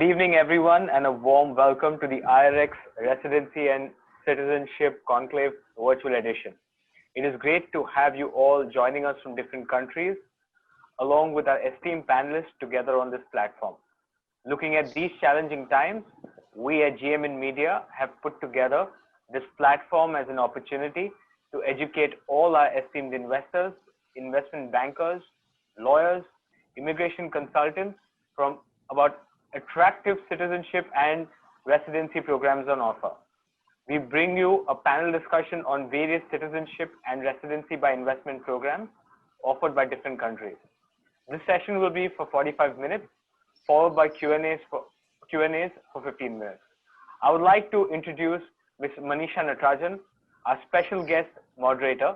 Good evening, everyone, and a warm welcome to the IRX Residency and Citizenship Conclave Virtual Edition. It is great to have you all joining us from different countries, along with our esteemed panelists together on this platform. Looking at these challenging times, we at GMN Media have put together this platform as an opportunity to educate all our esteemed investors, investment bankers, lawyers, immigration consultants about attractive citizenship and residency programs on offer. We bring you a panel discussion on various citizenship and residency by investment programs offered by different countries. This session will be for 45 minutes, followed by Q&As for 15 minutes. I would like to introduce Ms. Manisha Natarajan, our special guest moderator.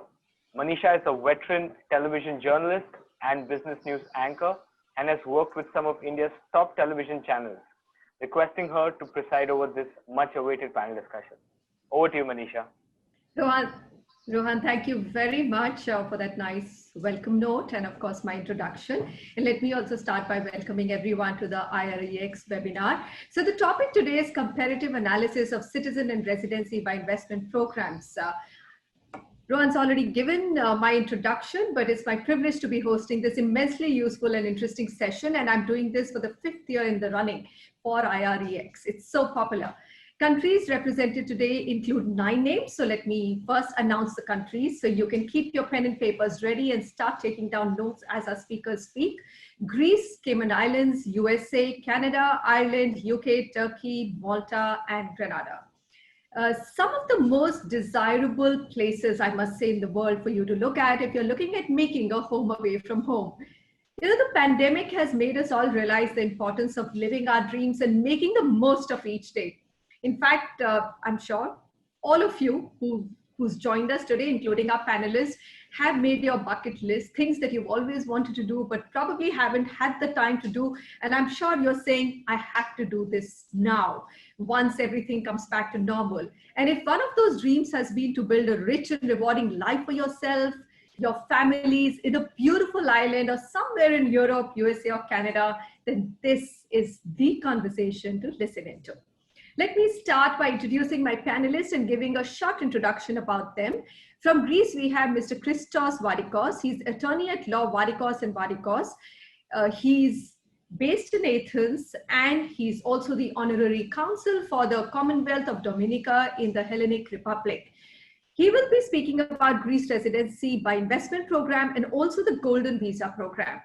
Manisha is a veteran television journalist and business news anchor and has worked with some of India's top television channels, requesting her to preside over this much-awaited panel discussion. Over to you, Manisha. Rohan, thank you very much for that nice welcome note and, of course, my introduction. And let me also start by welcoming everyone to the IREX webinar. So the topic today is comparative analysis of citizen and residency by investment programs. Rohan's already given my introduction, but it's my privilege to be hosting this immensely useful and interesting session. And I'm doing this for the 5th year in the running for IREX. It's so popular. Countries represented today include 9 names. So let me first announce the countries so you can keep your pen and papers ready and start taking down notes as our speakers speak. Greece, Cayman Islands, USA, Canada, Ireland, UK, Turkey, Malta, and Grenada. Some of the most desirable places, I must say, in the world for you to look at if you're looking at making a home away from home. You know, the pandemic has made us all realize the importance of living our dreams and making the most of each day. In fact, I'm sure all of you who's joined us today, including our panelists, have made your bucket list, things that you've always wanted to do, but probably haven't had the time to do. And I'm sure you're saying, I have to do this now, once everything comes back to normal. And if one of those dreams has been to build a rich and rewarding life for yourself, your families in a beautiful island or somewhere in Europe, USA or Canada, then this is the conversation to listen into. Let me start by introducing my panelists and giving a short introduction about them. From Greece, we have Mr. Christos Vardikos. He's attorney at law, Vardikos and Vardikos. He's based in Athens, and he's also the honorary counsel for the Commonwealth of Dominica in the Hellenic Republic. He will be speaking about Greece residency by investment program and also the Golden Visa program.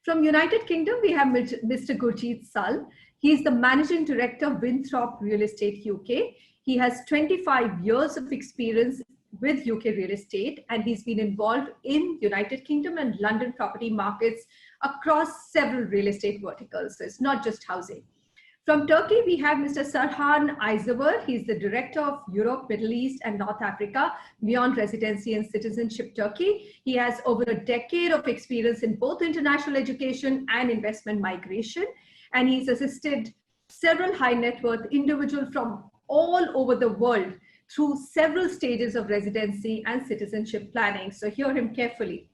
From United Kingdom, we have Mr. Gurjit Sull. He's the managing director of Winthorpe Real Estate UK. He has 25 years of experience with UK real estate, and he's been involved in United Kingdom and London property markets across several real estate verticals. So it's not just housing. From Turkey, we have Mr. Serhan Aysever. He's the director of Europe, Middle East, and North Africa, Beyond Residency and Citizenship Turkey. He has over a decade of experience in both international education and investment migration. And he's assisted several high net worth individuals from all over the world through several stages of residency and citizenship planning. So hear him carefully.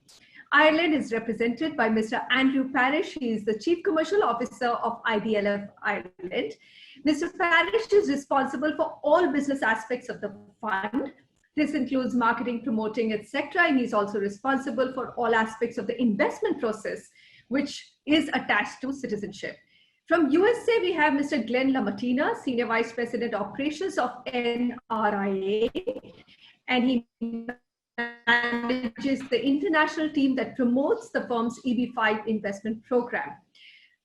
Ireland is represented by Mr. Andrew Parish. He is the Chief Commercial Officer of IDLF Ireland. Mr. Parish is responsible for all business aspects of the fund. This includes marketing, promoting, etc. And he's also responsible for all aspects of the investment process, which is attached to citizenship. From USA, we have Mr. Glenn Mattina, Senior Vice President Operations of NRIA, and he manages the international team that promotes the firm's EB5 investment program.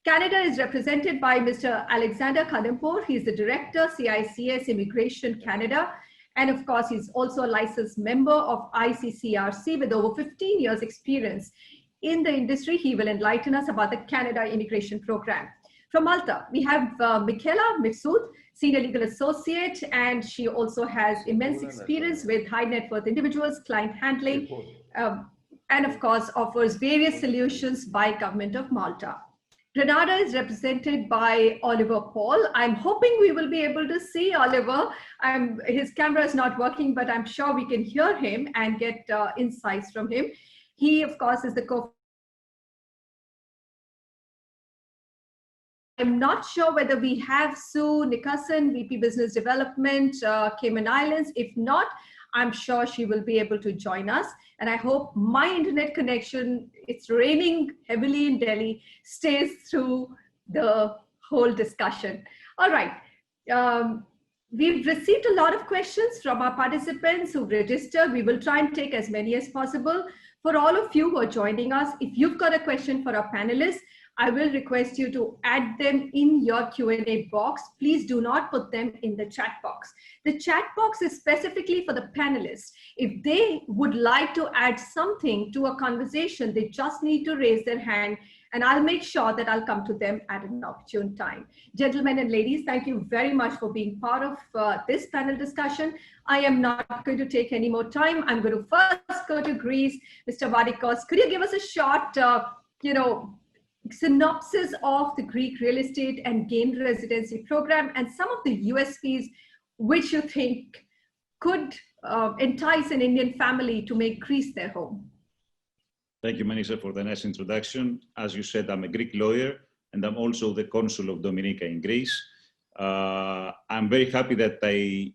Canada is represented by Mr. Alexander Khadempour. He's the Director, CICS Immigration Canada. And of course, he's also a licensed member of ICCRC with over 15 years experience in the industry. He will enlighten us about the Canada immigration program. From Malta, we have Michela, Mifsud, Senior Legal Associate, and she also has immense experience with high net worth individuals, client handling, and of course offers various solutions by Government of Malta. Grenada is represented by Oliver Paul. I'm hoping we will be able to see Oliver. His camera is not working, but I'm sure we can hear him and get insights from him. He, of course, is the co I'm not sure whether we have Sue Nickerson, VP Business Development, Cayman Islands. If not, I'm sure she will be able to join us. And I hope my internet connection, it's raining heavily in Delhi, stays through the whole discussion. All right. We've received a lot of questions from our participants who've registered. We will try and take as many as possible. For all of you who are joining us, if you've got a question for our panelists, I will request you to add them in your Q&A box. Please do not put them in the chat box. The chat box is specifically for the panelists. If they would like to add something to a conversation, they just need to raise their hand, and I'll make sure that I'll come to them at an opportune time. Gentlemen and ladies, thank you very much for being part of this panel discussion. I am not going to take any more time. I'm going to first go to Greece. Mr. Vardikos, could you give us a short, synopsis of the Greek real estate and gained residency program and some of the USPs which you think could entice an Indian family to make Greece their home? Thank you, Manisha, for the nice introduction. As you said, I'm a Greek lawyer, and I'm also the Consul of Dominica in Greece. I'm very happy that I'm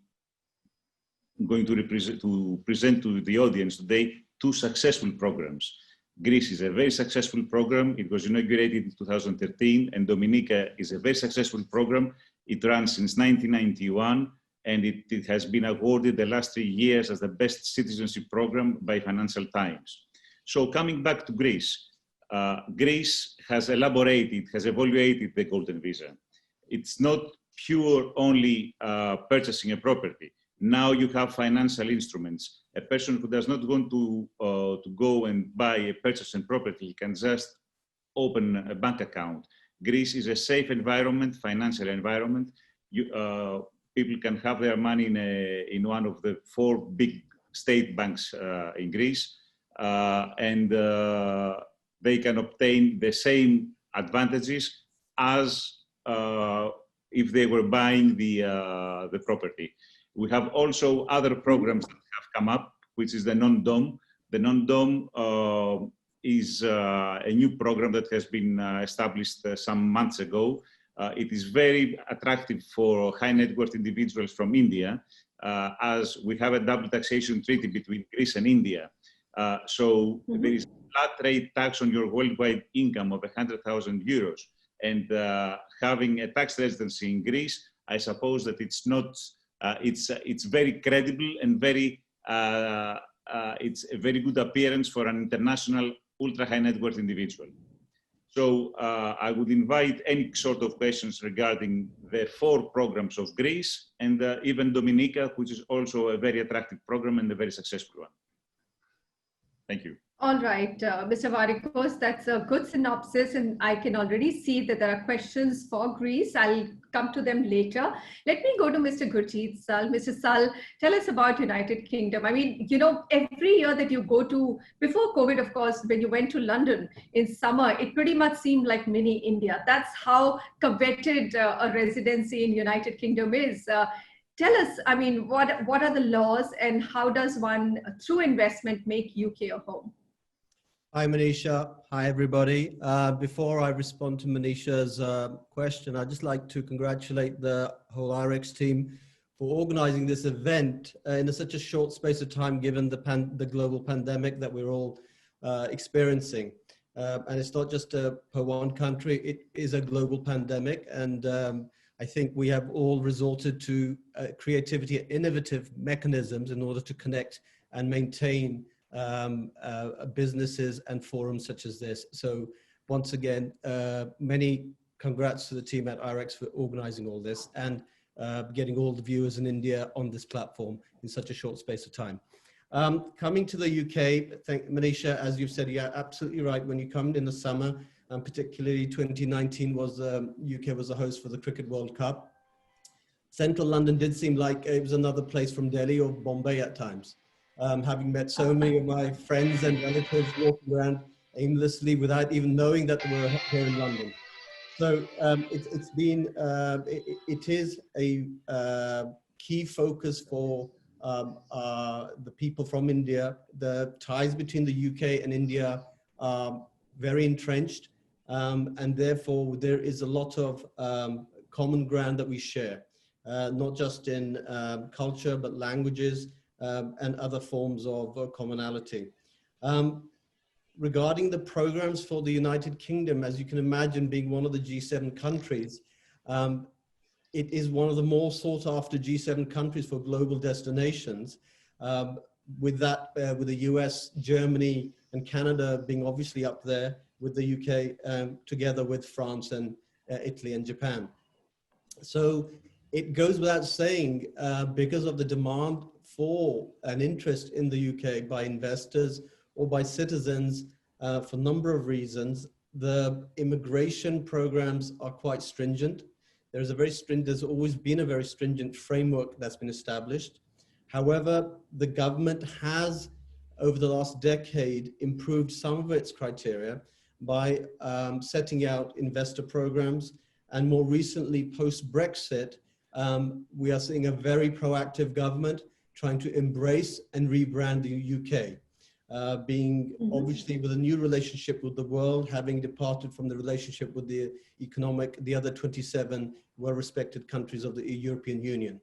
going to present to the audience today two successful programs. Greece is a very successful program. It was inaugurated in 2013, and Dominica is a very successful program. It runs since 1991, and it has been awarded the last 3 years as the best citizenship program by Financial Times. So coming back to Greece, Greece has evaluated the Golden Visa. It's not pure only purchasing a property. Now you have financial instruments. A person who does not want to go and buy a purchasing property, he can just open a bank account. Greece is a safe environment, financial environment. People can have their money in one of the 4 big state banks in Greece, and they can obtain the same advantages as if they were buying the property. We have also other programs that have come up, which is the non-dom. The non-dom is a new program that has been established some months ago. It is very attractive for high net worth individuals from India, as we have a double taxation treaty between Greece and India. So there is a flat rate tax on your worldwide income of 100,000 euros. And having a tax residency in Greece, I suppose that it's not, it's very credible and very, it's a very good appearance for an international ultra high net worth individual. So I would invite any sort of questions regarding the 4 programs of Greece and even Dominica, which is also a very attractive program and a very successful one. Thank you. All right, Mr. Vardikos, that's a good synopsis, and I can already see that there are questions for Greece. I'll come to them later. Let me go to Mr. Gurjit Sull. Mr. Sull, tell us about United Kingdom. I mean, you know, every year that you go to, before COVID, of course, when you went to London in summer, it pretty much seemed like mini India. That's how coveted a residency in United Kingdom is. Tell us, I mean, what are the laws and how does one, through investment, make UK a home? Hi, Manisha. Hi, everybody. Before I respond to Manisha's question, I'd just like to congratulate the whole IREX team for organizing this event in such a short space of time, given the global pandemic that we're all experiencing. And it's not just per one country, it is a global pandemic. And I think we have all resorted to creativity and innovative mechanisms in order to connect and maintain businesses and forums such as this. So once again, many congrats to the team at IREX for organizing all this and getting all the viewers in India on this platform in such a short space of time. Coming to the UK, Manisha, as you've said, you're absolutely right. When you come in the summer, and particularly 2019 was, UK was the host for the Cricket World Cup. Central London did seem like it was another place from Delhi or Bombay at times. Having met so many of my friends and relatives walking around aimlessly without even knowing that they were here in London. So it's been, it is a key focus for the people from India. The ties between the UK and India are very entrenched. and therefore there is a lot of common ground that we share, not just in culture, but languages and other forms of commonality. Regarding the programs for the United Kingdom, as you can imagine, being one of the G7 countries, it is one of the more sought after G7 countries for global destinations. With the US, Germany, and Canada being obviously up there, with the UK together with France and Italy and Japan. So it goes without saying, because of the demand for an interest in the UK by investors or by citizens for a number of reasons, the immigration programs are quite stringent. There's always been a very stringent framework that's been established. However, the government has, over the last decade, improved some of its criteria by setting out investor programs. And more recently, post-Brexit, we are seeing a very proactive government trying to embrace and rebrand the UK, being obviously with a new relationship with the world, having departed from the relationship with the other 27 well-respected countries of the European Union.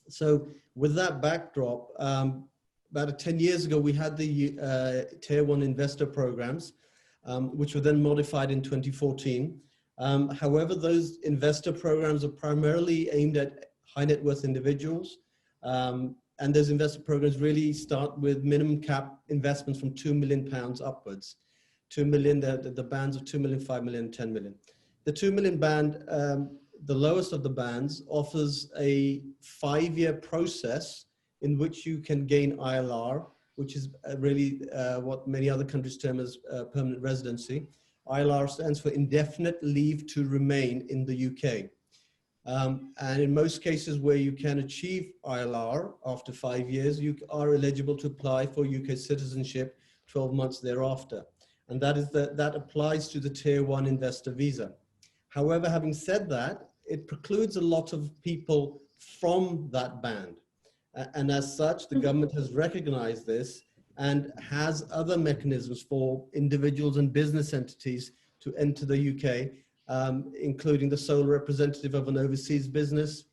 So with that backdrop, about 10 years ago, we had the Tier 1 investor programs, which were then modified in 2014. However, those investor programs are primarily aimed at high net worth individuals. And those investor programs really start with minimum cap investments from £2 million upwards. 2 million, the bands of 2 million, 5 million, 10 million. The 2 million band, the lowest of the bands, offers a 5-year process in which you can gain ILR, which is really what many other countries term as permanent residency. ILR stands for indefinite leave to remain in the UK. And in most cases where you can achieve ILR after 5 years, you are eligible to apply for UK citizenship 12 months thereafter. And that applies to the Tier 1 investor visa. However, having said that, it precludes a lot of people from that band. And as such, the government has recognized this and has other mechanisms for individuals and business entities to enter the UK, including the sole representative of an overseas business.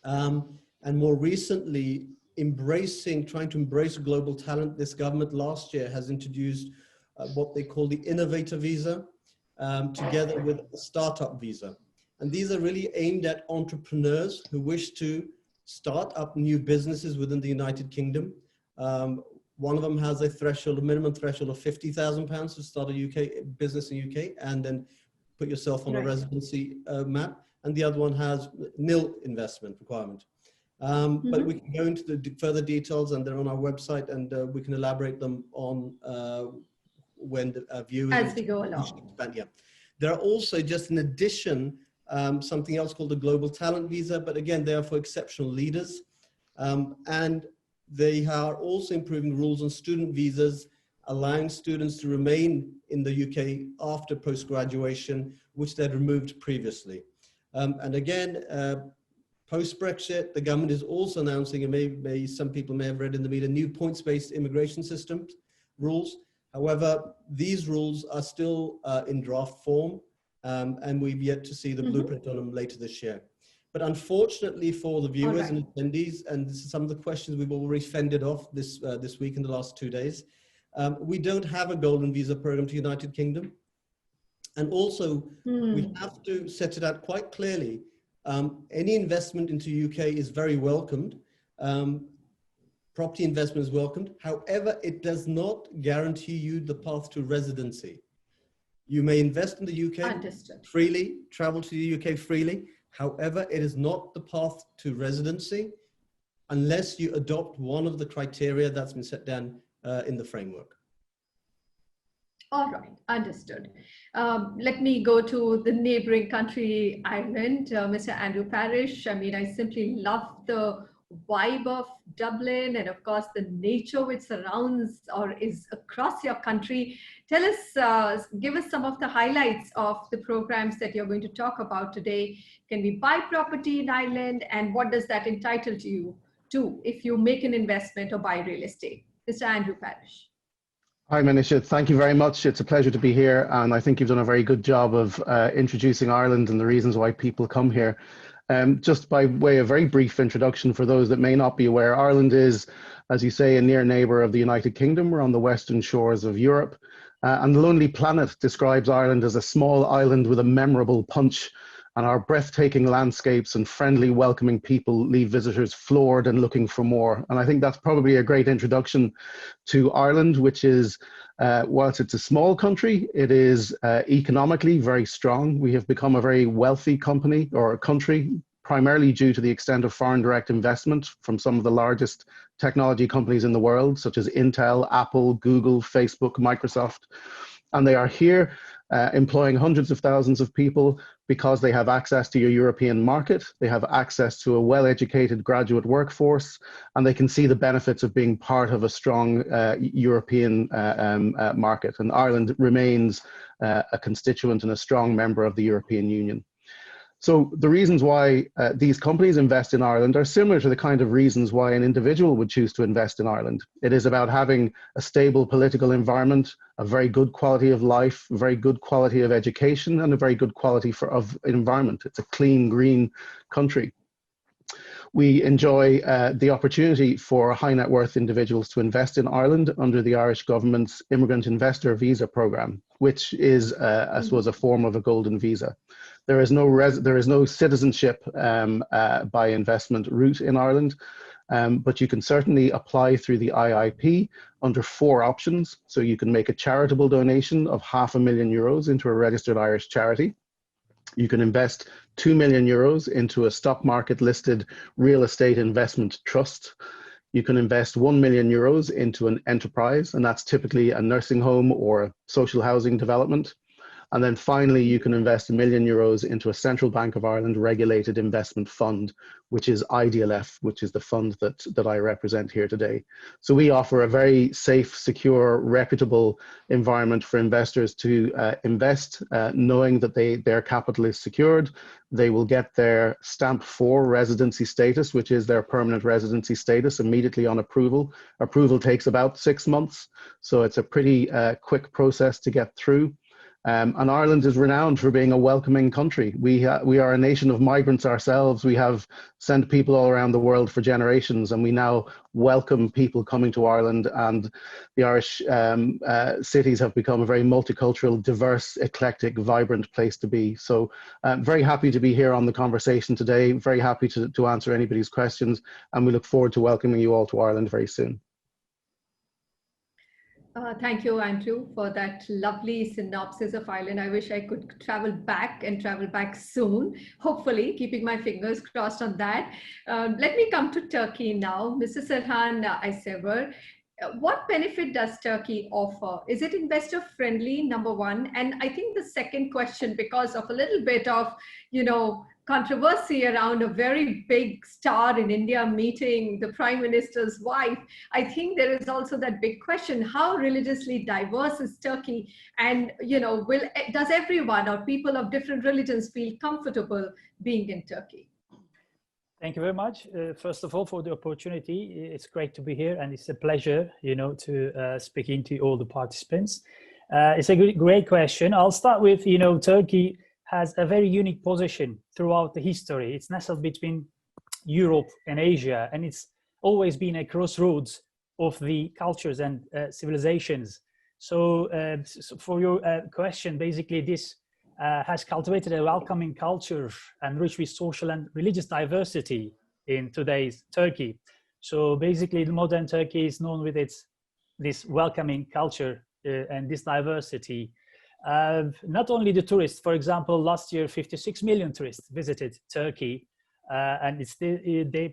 And more recently, trying to embrace global talent, this government last year has introduced what they call the innovator visa, together with a startup visa. And these are really aimed at entrepreneurs who wish to start up new businesses within the United Kingdom. One of them has a minimum threshold of £50,000 to start a UK business in UK and then put yourself on a residency map. And the other one has nil investment requirement. But we can go into the further details, and they're on our website, and we can elaborate them on when the viewers. As we go along. Yeah. There are also, just in addition, something else called the Global Talent Visa, but again, they are for exceptional leaders. And they are also improving rules on student visas, allowing students to remain in the UK after post-graduation, which they'd removed previously. And again, post-Brexit, the government is also announcing, and some people may have read in the media, new points-based immigration system rules. However, these rules are still in draft form, and we've yet to see the blueprint on them later this year. But unfortunately for the viewers and attendees, and this is some of the questions we've already fended off this week in the last 2 days, we don't have a golden visa program to United Kingdom. And also, we have to set it out quite clearly. Any investment into UK is very welcomed. Property investment is welcomed. However, it does not guarantee you the path to residency. You may invest in the UK freely, travel to the UK freely. However, it is not the path to residency unless you adopt one of the criteria that's been set down in the framework. All right, understood. Let me go to the neighboring country, Ireland. Mr. Andrew Parish, I mean, I simply love the vibe of Dublin and of course the nature which surrounds or is across your country. Tell us, give us some of the highlights of the programs that you're going to talk about today. Can we buy property in Ireland, and what does that entitle you to if you make an investment or buy real estate? Mr. Andrew Parish. Hi, Manisha. Thank you very much. It's a pleasure to be here. And I think you've done a very good job of introducing Ireland and the reasons why people come here. Just by way of very brief introduction for those that may not be aware, Ireland is, as you say, a near neighbour of the United Kingdom. We're on the western shores of Europe. And the Lonely Planet describes Ireland as a small island with a memorable punch. And our breathtaking landscapes and friendly, welcoming people leave visitors floored and looking for more. And I think that's probably a great introduction to Ireland, which is, whilst it's a small country, it is economically very strong. We have become a very wealthy company or country, primarily due to the extent of foreign direct investment from some of the largest technology companies in the world, such as Intel, Apple, Google, Facebook, Microsoft. And they are here employing hundreds of thousands of people because they have access to your European market, they have access to a well-educated graduate workforce, and they can see the benefits of being part of a strong European market. And Ireland remains a constituent and a strong member of the European Union. So the reasons why these companies invest in Ireland are similar to the kind of reasons why an individual would choose to invest in Ireland. It is about having a stable political environment, a very good quality of life, a very good quality of education, and a very good quality of environment. It's a clean, green country. We enjoy the opportunity for high net worth individuals to invest in Ireland under the Irish government's Immigrant Investor Visa Programme, which is, I suppose, a form of a golden visa. There is no citizenship by investment route in Ireland, but you can certainly apply through the IIP under 4 options. So you can make a charitable donation of €500,000 into a registered Irish charity. You can invest €2 million into a stock market listed real estate investment trust. You can invest €1 million into an enterprise, and that's typically a nursing home or social housing development. And then finally, you can invest €1 million into a Central Bank of Ireland regulated investment fund, which is IDLF, which is the fund that I represent here today. So we offer a very safe, secure, reputable environment for investors to invest, knowing that their capital is secured. They will get their stamp 4 residency status, which is their permanent residency status, immediately on approval. Approval takes about 6 months, so it's a pretty quick process to get through. And Ireland is renowned for being a welcoming country. We are a nation of migrants ourselves. We have sent people all around the world for generations, and we now welcome people coming to Ireland. And the Irish cities have become a very multicultural, diverse, eclectic, vibrant place to be. So I'm very happy to be here on the conversation today. Very happy to answer anybody's questions. And we look forward to welcoming you all to Ireland very soon. Thank you, Andrew, for that lovely synopsis of Ireland. I wish I could travel back and travel back soon, hopefully, keeping my fingers crossed on that. Let me come to Turkey now. Mr. Serhan Aysever, what benefit does Turkey offer? Is it investor friendly, number one? And I think the second question, because of a little bit of, controversy around a very big star in India meeting the Prime Minister's wife, I think there is also that big question, how religiously diverse is Turkey? And, does everyone or people of different religions feel comfortable being in Turkey? Thank you very much. First of all, for the opportunity. It's great to be here, and it's a pleasure, to speaking to all the participants. It's a great question. I'll start with, Turkey has a very unique position throughout the history. It's nestled between Europe and Asia, and it's always been a crossroads of the cultures and civilizations. So for your question, basically this has cultivated a welcoming culture and rich with social and religious diversity in today's Turkey. So basically the modern Turkey is known with this welcoming culture and this diversity. Not only the tourists, for example, last year 56 million tourists visited Turkey, and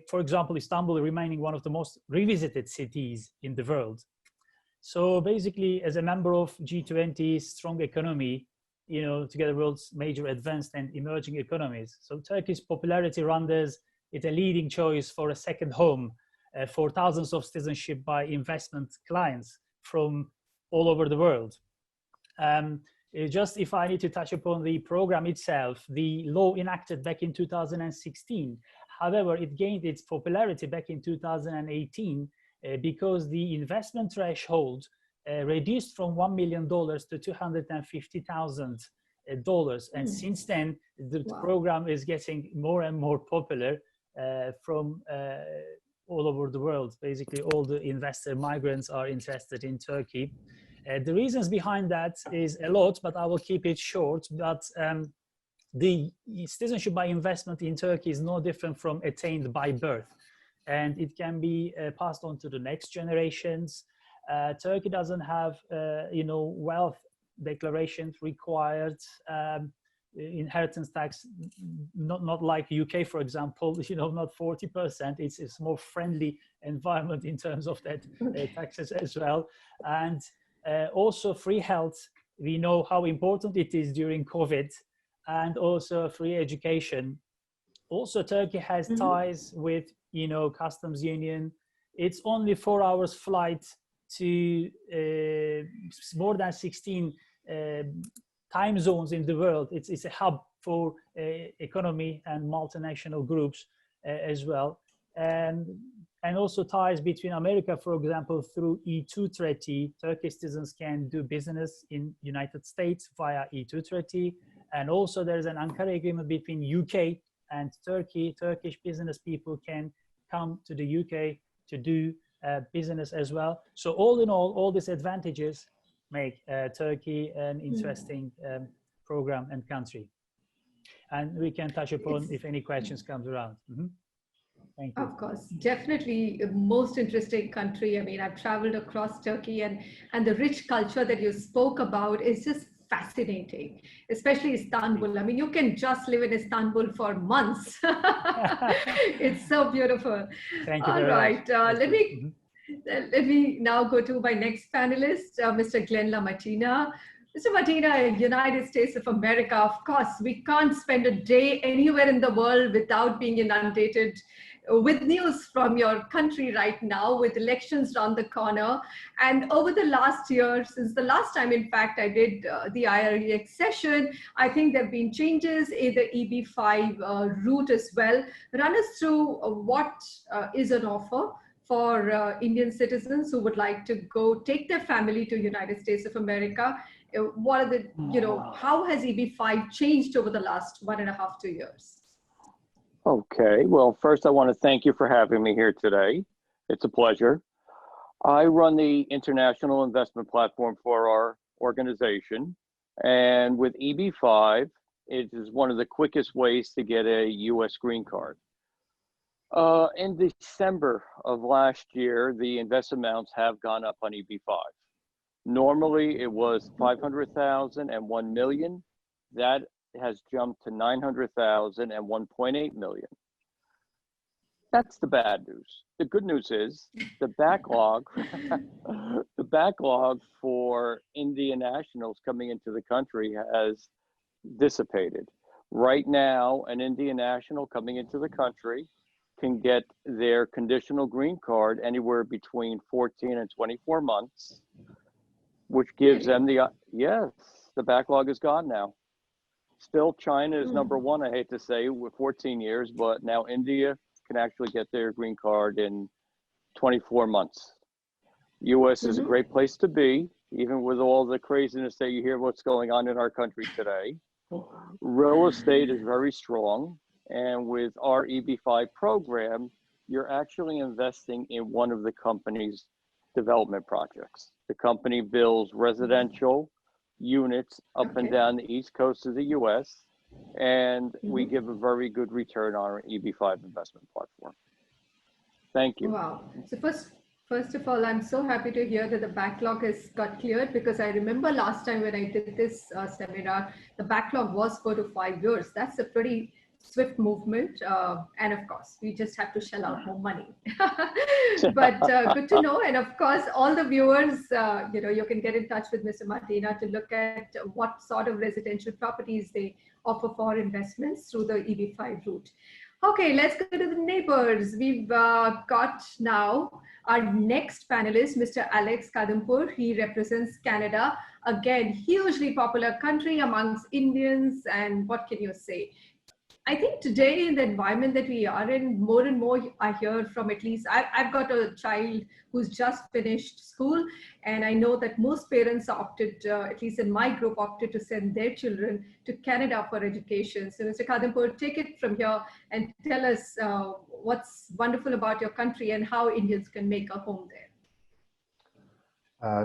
for example, Istanbul remaining one of the most revisited cities in the world. So basically, as a member of G20, strong economy, together world's major advanced and emerging economies. So Turkey's popularity renders it a leading choice for a second home for thousands of citizenship by investment clients from all over the world. Just if I need to touch upon the program itself, the law enacted back in 2016. However, it gained its popularity back in 2018 because the investment threshold reduced from $1 million to $250,000. And since then, the program is getting more and more popular from all over the world. Basically, all the investor migrants are interested in Turkey. The reasons behind that is a lot, but I will keep it short. But the citizenship by investment in Turkey is no different from attained by birth, and it can be passed on to the next generations. Turkey doesn't have, wealth declarations required. Inheritance tax, not like UK, for example, not 40%. It's a more friendly environment in terms of that taxes as well. And also free health. We know how important it is during COVID, and also free education. Also, Turkey has ties with, customs union. It's only 4 hours flight to more than 16 time zones in the world. It's a hub for economy and multinational groups as well. And also ties between America, for example, through E2 treaty. Turkish citizens can do business in United States via E2 treaty. And also there's an Ankara agreement between UK and Turkey. Turkish business people can come to the UK to do business as well. So all in all these advantages make Turkey an interesting program and country. And we can touch upon if any questions comes around. Thank you. Of course, definitely a most interesting country. I mean, I've traveled across Turkey, and the rich culture that you spoke about is just fascinating, especially Istanbul. I mean, you can just live in Istanbul for months. It's so beautiful. Thank you. All right, let me now go to my next panelist, Mr. Glenn Mattina. Mr. Mattina, United States of America, of course, we can't spend a day anywhere in the world without being inundated with news from your country right now, with elections around the corner. And over the last year, since the last time, in fact, I did the IREX session, I think there have been changes in the EB5 route as well. Run us through what is an offer for Indian citizens who would like to go take their family to United States of America. What are the, how has EB5 changed over the last 1.5 to 2 years? Okay, well, first I want to thank you for having me here today. It's a pleasure. I run the international investment platform for our organization. And with EB5, it is one of the quickest ways to get a US green card. In December of last year, the investment amounts have gone up on EB5. Normally it was 500,000 and 1 million. That has jumped to 900,000 and 1.8 million. That's the bad news. The good news is the backlog, the backlog for Indian nationals coming into the country has dissipated. Right now, an Indian national coming into the country can get their conditional green card anywhere between 14 and 24 months, which gives them the, yes, the backlog is gone now. Still, China is number one, I hate to say, with 14 years, but now India can actually get their green card in 24 months. US is a great place to be, even with all the craziness that you hear what's going on in our country today. Real estate is very strong. And with our EB5 program, you're actually investing in one of the company's development projects. The company builds residential units up and down the east coast of the US, and we give a very good return on our EB5 investment platform. Thank you. Wow. So first of all, I'm so happy to hear that the backlog has got cleared, because I remember last time when I did this seminar, the backlog was 4 to 5 years. That's a pretty swift movement, and of course we just have to shell out more money. But good to know. And of course, all the viewers, you can get in touch with Mr. Mattina to look at what sort of residential properties they offer for investments through the EB5 route. Okay, let's go to the neighbors. We've got now our next panelist, Mr. Alex Khadempour. He represents Canada, again hugely popular country amongst Indians, and what can you say? I think today in the environment that we are in, more and more I hear from, at least I've got a child who's just finished school, and I know that most parents opted, at least in my group, opted to send their children to Canada for education. So Mr. Khadempour, take it from here and tell us what's wonderful about your country and how Indians can make a home there.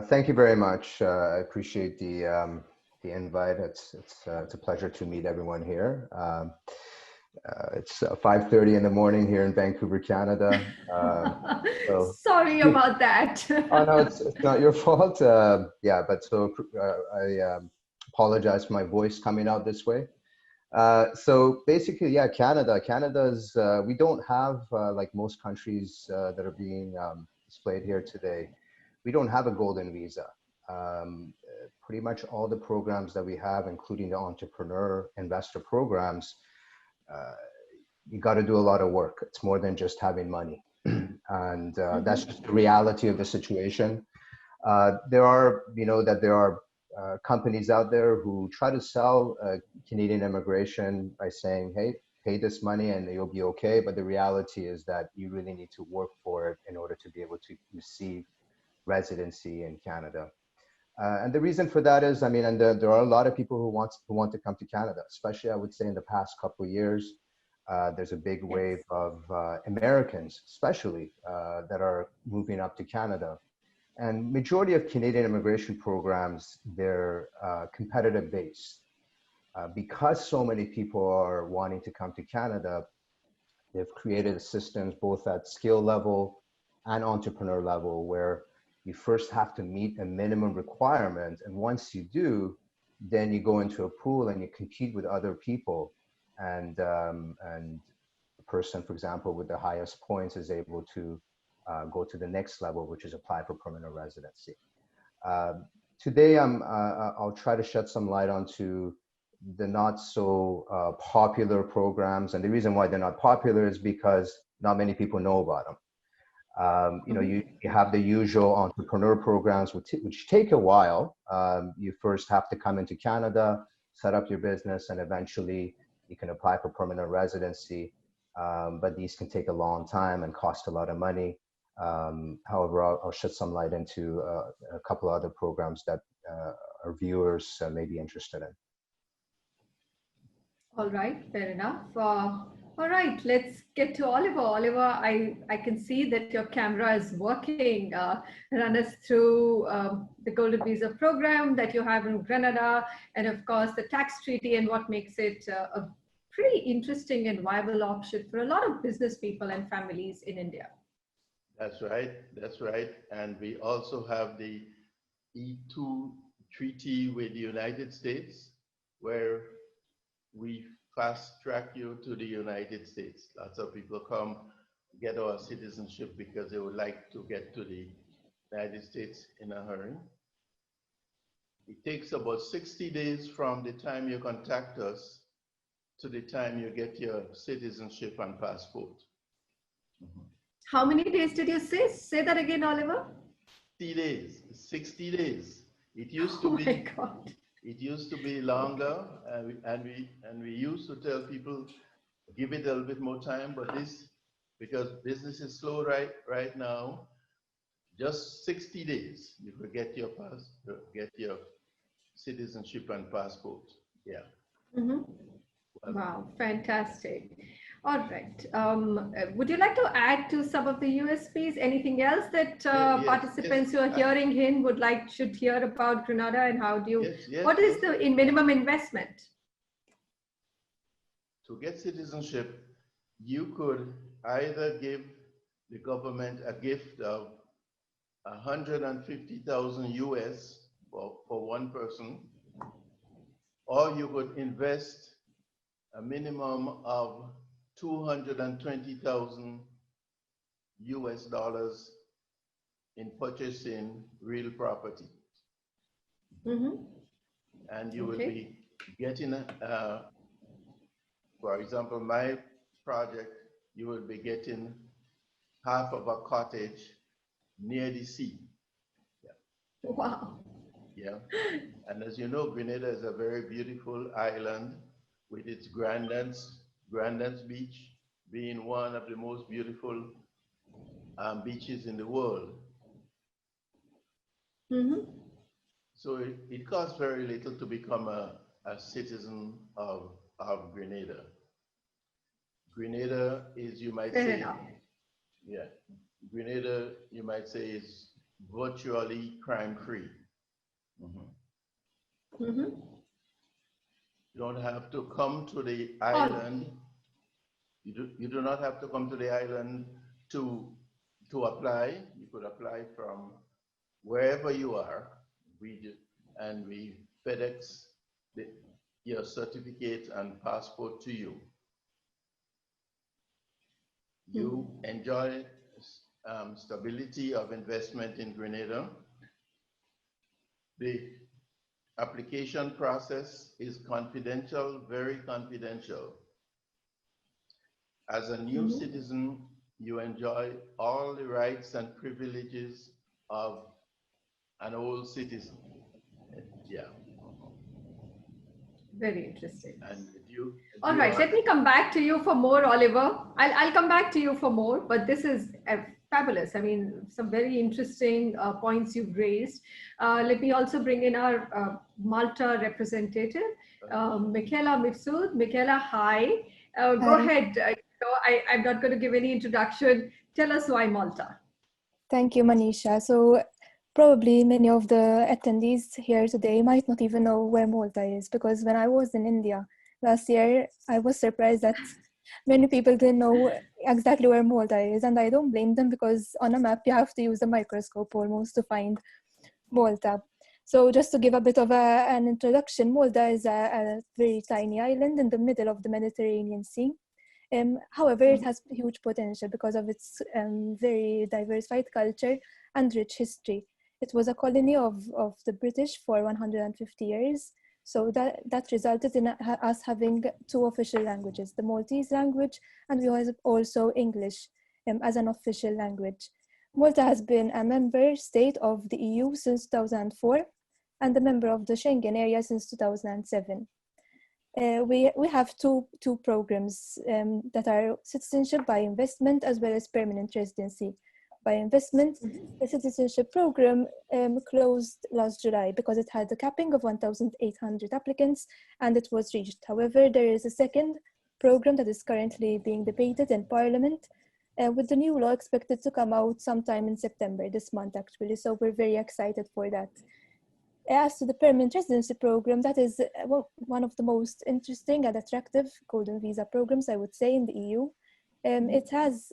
Thank you very much. I appreciate the invite. It's a pleasure to meet everyone here. It's 5:30 in the morning here in Vancouver, Canada. So sorry about that. Oh no, it's not your fault. Yeah, but so I apologize for my voice coming out this way. So basically, yeah, Canada's we don't have like most countries that are being displayed here today. We don't have a golden visa. Pretty much all the programs that we have, including the entrepreneur investor programs, you got to do a lot of work. It's more than just having money. And that's just the reality of the situation. There are, there are companies out there who try to sell Canadian immigration by saying, hey, pay this money and you'll be okay. But the reality is that you really need to work for it in order to be able to receive residency in Canada. And the reason for that is, and there are a lot of people who want to come to Canada, especially I would say in the past couple of years. There's a big wave of Americans, especially, that are moving up to Canada. And majority of Canadian immigration programs, they're competitive based. Because so many people are wanting to come to Canada, they've created systems both at skill level and entrepreneur level where you first have to meet a minimum requirement. And once you do, then you go into a pool and you compete with other people. And the person, for example, with the highest points is able to go to the next level, which is apply for permanent residency. Today, I'll try to shed some light onto the not so popular programs. And the reason why they're not popular is because not many people know about them. You have the usual entrepreneur programs, which take a while. You first have to come into Canada, set up your business, and eventually you can apply for permanent residency. But these can take a long time and cost a lot of money. However, I'll shed some light into a couple of other programs that our viewers may be interested in. All right, fair enough. All right, let's get to Oliver. Oliver, I can see that your camera is working. Run us through the Golden Visa program that you have in Grenada, and of course the tax treaty and what makes it a pretty interesting and viable option for a lot of business people and families in India. That's right. And we also have the E2 treaty with the United States, where we fast track you to the United States. Lots of people come get our citizenship because they would like to get to the United States in a hurry. It takes about 60 days from the time you contact us to the time you get your citizenship and passport. How many days did you say? Say that again, Oliver. 60 days. 60 days. It used to be. My God. It used to be longer, and we used to tell people give it a little bit more time. But this, because business is slow right now, just 60 days you could get your citizenship and passport. Yeah. Wow, fantastic. All right. Would you like to add to some of the USPs? Anything else that participants who are hearing in should hear about Grenada, and how do you? What is the minimum investment? To get citizenship, you could either give the government a gift of 150,000 US for one person, or you could invest a minimum of 220,000 US dollars in purchasing real property. And you will be getting, for example, my project, you will be getting half of a cottage near the sea. Wow. Yeah. And as you know, Grenada is a very beautiful island with its Grandlands Beach being one of the most beautiful beaches in the world. So it costs very little to become a citizen of Grenada. Grenada is, you might say, yeah, Grenada, you might say, is virtually crime-free. You don't have to come to the island. You do not have to come to the island to apply. You could apply from wherever you are. We FedEx your certificate and passport to you. You enjoy stability of investment in Grenada. The application process is confidential, very confidential. As a new citizen, you enjoy all the rights and privileges of an old citizen. Yeah. Very interesting. And all right, let me come back to you for more, Oliver. I'll come back to you for more, but this is fabulous. I mean, some very interesting points you've raised. Let me also bring in our Malta representative, Michela Mifsud. Michela, hi. Go ahead. I'm not going to give any introduction. Tell us why Malta. Thank you, Manisha. So probably many of the attendees here today might not even know where Malta is, because when I was in India last year, I was surprised that many people didn't know exactly where Malta is, and I don't blame them, because on a map you have to use a microscope almost to find Malta. So just to give a bit of an introduction, Malta is a very tiny island in the middle of the Mediterranean Sea. However, it has huge potential because of its very diversified culture and rich history. It was a colony of the British for 150 years. So that resulted in us having two official languages, the Maltese language, and we have also English as an official language. Malta has been a member state of the EU since 2004 and a member of the Schengen area since 2007. We have two programs that are citizenship by investment as well as permanent residency. By investment, the citizenship program closed last July because it had a capping of 1,800 applicants and it was reached. However, there is a second program that is currently being debated in Parliament with the new law expected to come out sometime in September, this month actually. So we're very excited for that. As to the permanent residency program, that is one of the most interesting and attractive golden visa programs, I would say, in the EU. It has,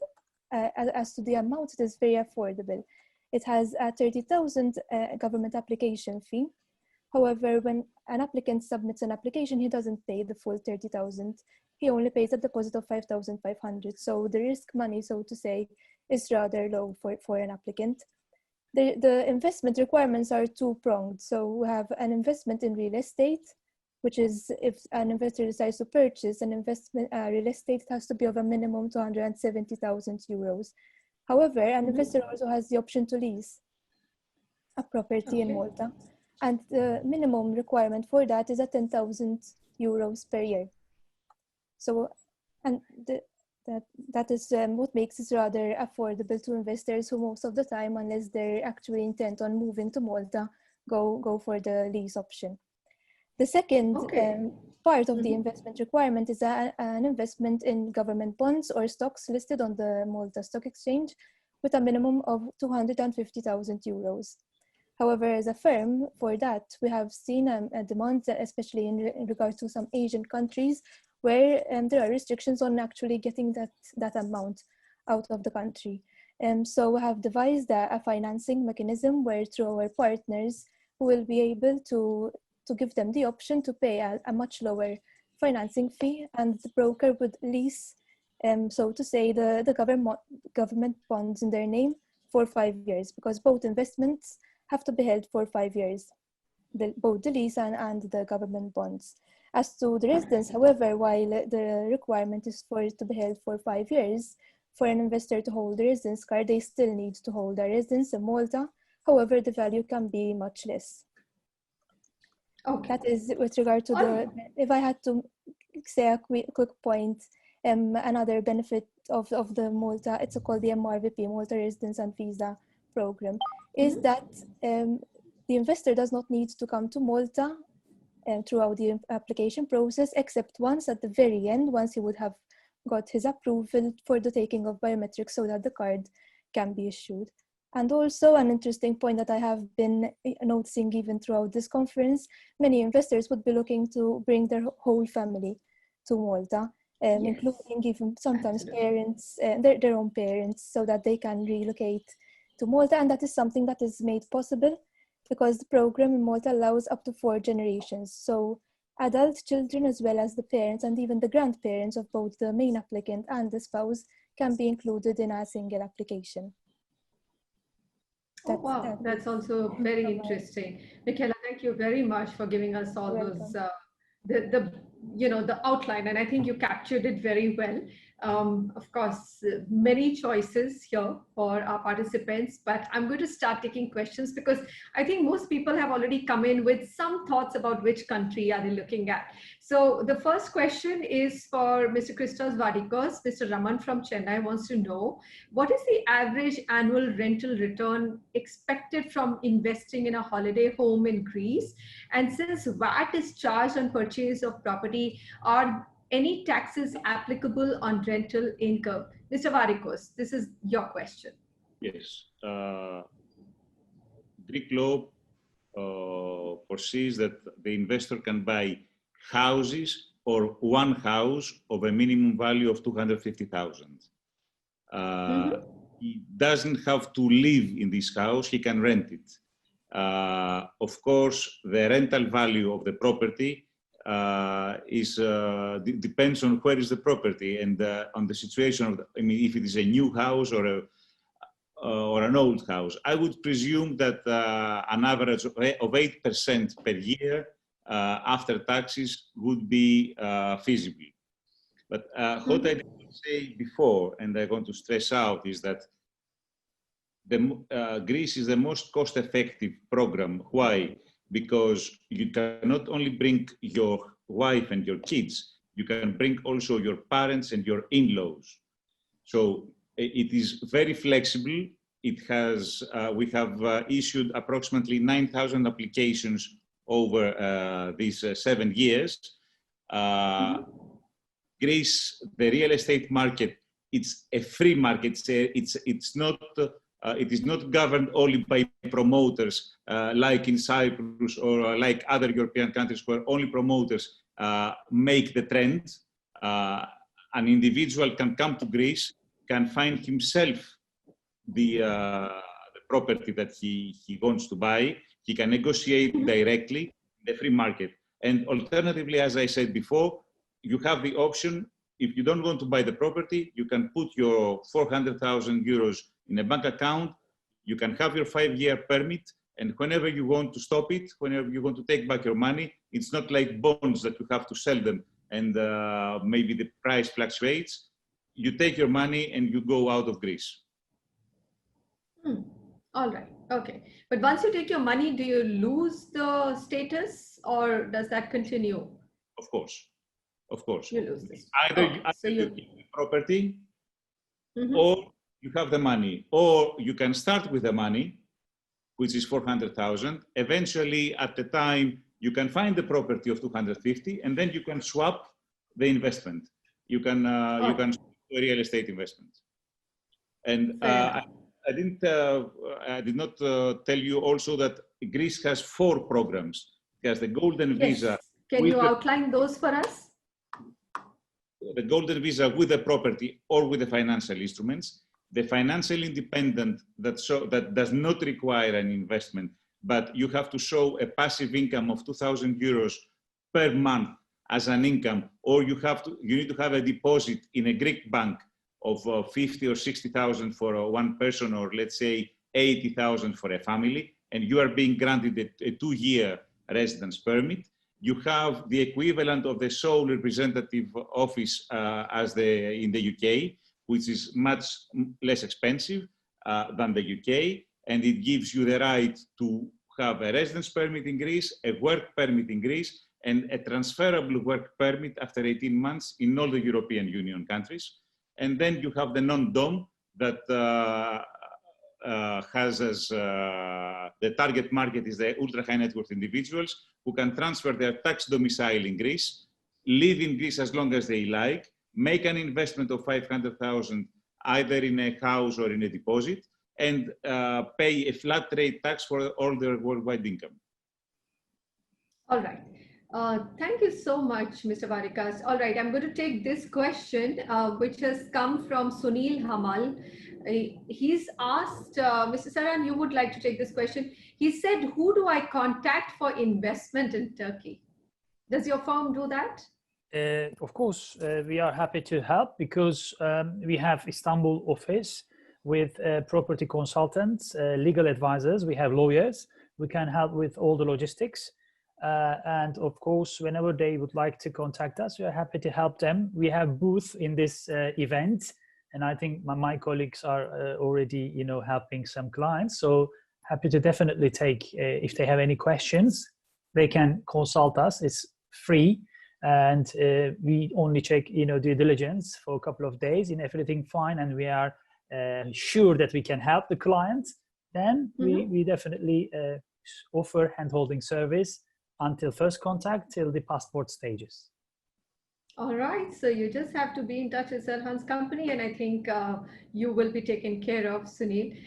as to the amount, it is very affordable. It has a 30,000 government application fee. However, when an applicant submits an application, he doesn't pay the full 30,000. He only pays a deposit of 5,500. So the risk money, so to say, is rather low for an applicant. The investment requirements are two-pronged. So we have an investment in real estate, which is if an investor decides to purchase an investment real estate, it has to be of a minimum 270,000 euros. However, an investor also has the option to lease a property in Malta, and the minimum requirement for that is 10,000 euros per year. So, and that is what makes it rather affordable to investors who most of the time, unless they're actually intent on moving to Malta, go for the lease option. The second part of the investment requirement is an investment in government bonds or stocks listed on the Malta Stock Exchange with a minimum of 250,000 euros. However, as a firm, for that, we have seen a demand, especially in regard to some Asian countries, where there are restrictions on actually getting that amount out of the country. So we have devised a financing mechanism where through our partners, we will be able to give them the option to pay a much lower financing fee, and the broker would lease, so to say, the government bonds in their name for 5 years, because both investments have to be held for 5 years, both the lease and the government bonds. As to the residence, however, while the requirement is for it to be held for 5 years, for an investor to hold a residence card, they still need to hold a residence in Malta. However, the value can be much less. Okay. That is with regard to if I had to say a quick point, Another benefit of the Malta, it's called the MRVP, Malta Residence and Visa Program, is that the investor does not need to come to Malta throughout the application process, except once at the very end, once he would have got his approval for the taking of biometrics so that the card can be issued. And also an interesting point that I have been noticing even throughout this conference, many investors would be looking to bring their whole family to Malta, including even sometimes parents, their own parents, so that they can relocate to Malta. And that is something that is made possible because the program in Malta allows up to 4 generations. So adult children, as well as the parents and even the grandparents of both the main applicant and the spouse, can be included in a single application. That's also very interesting. Michela, thank you very much for giving us all those, the outline, and I think you captured it very well. Of course, many choices here for our participants, but I'm going to start taking questions because I think most people have already come in with some thoughts about which country are they looking at. So the first question is for Mr. Christos Vardikos. Mr. Raman from Chennai wants to know, what is the average annual rental return expected from investing in a holiday home in Greece? And since VAT is charged on purchase of property, are any taxes applicable on rental income? Mr. Vardikos, this is your question. Yes. Greek law foresees that the investor can buy houses or one house of a minimum value of 250,000. He doesn't have to live in this house, he can rent it. Of course, the rental value of the property depends on where is the property and on the situation of if it is a new house or an old house. I would presume that an average of 8% per year after taxes would be feasible. But what I didn't say before, and I want to stress out, is that Greece is the most cost-effective program. Why? Because you can not only bring your wife and your kids, you can bring also your parents and your in-laws. So it is very flexible. It has, we have issued approximately 9,000 applications over these 7 years. Greece, the real estate market, it's a free market. It's not. It is not governed only by promoters like in Cyprus or like other European countries where only promoters make the trend. An individual can come to Greece, can find himself the property that he wants to buy. He can negotiate directly in the free market. And alternatively, as I said before, you have the option, if you don't want to buy the property, you can put your 400,000 euros in a bank account, you can have your 5-year permit, and whenever you want to stop it, whenever you want to take back your money, it's not like bonds that you have to sell them and maybe the price fluctuates. You take your money and you go out of Greece. All right, okay. But once you take your money, do you lose the status or does that continue? Of course, of course. You lose this. Either you keep the property or you have the money, or you can start with the money, which is 400,000. Eventually, at the time, you can find the property of 250, and then you can swap the investment. You can swap to real estate investment. And I did not tell you also that Greece has 4 programs. It has the Golden Visa. Can you outline those for us? The Golden Visa with the property or with the financial instruments. The financial independent that does not require an investment, but you have to show a passive income of 2,000 euros per month as an income, or you need to have a deposit in a Greek bank of 50 or 60,000 for one person, or let's say 80,000 for a family, and you are being granted a 2-year residence permit. You have the equivalent of the sole representative office in the UK, which is much less expensive than the UK, and it gives you the right to have a residence permit in Greece, a work permit in Greece, and a transferable work permit after 18 months in all the European Union countries. And then you have the non-DOM that has as the target market is the ultra high net worth individuals who can transfer their tax domicile in Greece, live in Greece as long as they like, make an investment of 500,000 either in a house or in a deposit, and pay a flat rate tax for all their worldwide income. All right. Thank you so much, Mr. Vardikos. All right, I'm going to take this question, which has come from Sunil Hamal. He's asked, Mr. Serhan, you would like to take this question. He said, who do I contact for investment in Turkey? Does your firm do that? Of course, we are happy to help because we have Istanbul office with property consultants, legal advisors, we have lawyers, we can help with all the logistics. And of course, whenever they would like to contact us, we are happy to help them. We have booth in this event, and I think my colleagues are already, helping some clients. So happy to definitely take, if they have any questions, they can consult us. It's free, and we only check, due diligence for a couple of days, and everything fine, and we are sure that we can help the client. Then we definitely offer hand-holding service until first contact till the passport stages. All right, so you just have to be in touch with Serhan's company, and I think you will be taken care of, Sunil.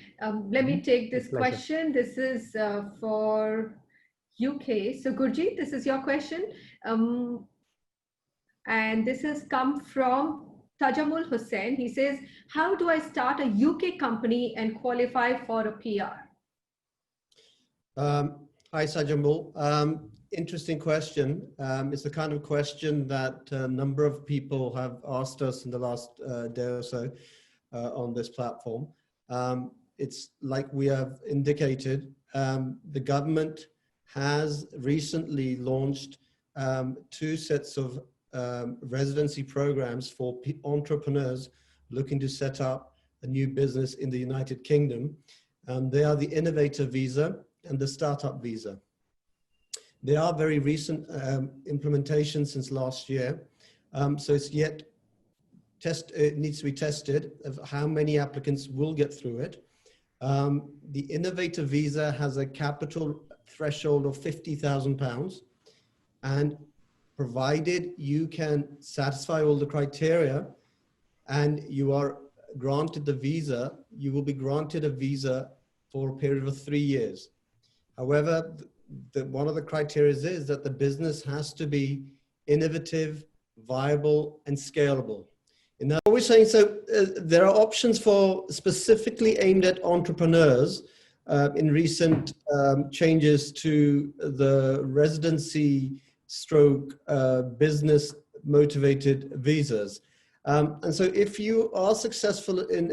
Let me take this question. This is for UK. So Gurjit, this is your question. And this has come from Tajamul Hussain. He says, how do I start a UK company and qualify for a PR? Hi, Tajamul. Interesting question. It's the kind of question that a number of people have asked us in the last day or so on this platform. It's like we have indicated, the government has recently launched 2 sets of residency programs for entrepreneurs looking to set up a new business in the United Kingdom. They are the Innovator Visa and the Startup Visa. They are very recent implementations since last year. So it's yet it needs to be tested of how many applicants will get through it. The Innovator Visa has a capital threshold of £50,000, and provided you can satisfy all the criteria and you are granted the visa, you will be granted a visa for a period of 3 years. However, one of the criteria is that the business has to be innovative, viable, and scalable. And now we're saying, so there are options for specifically aimed at entrepreneurs in recent changes to the residency stroke business motivated visas. And so if you are successful in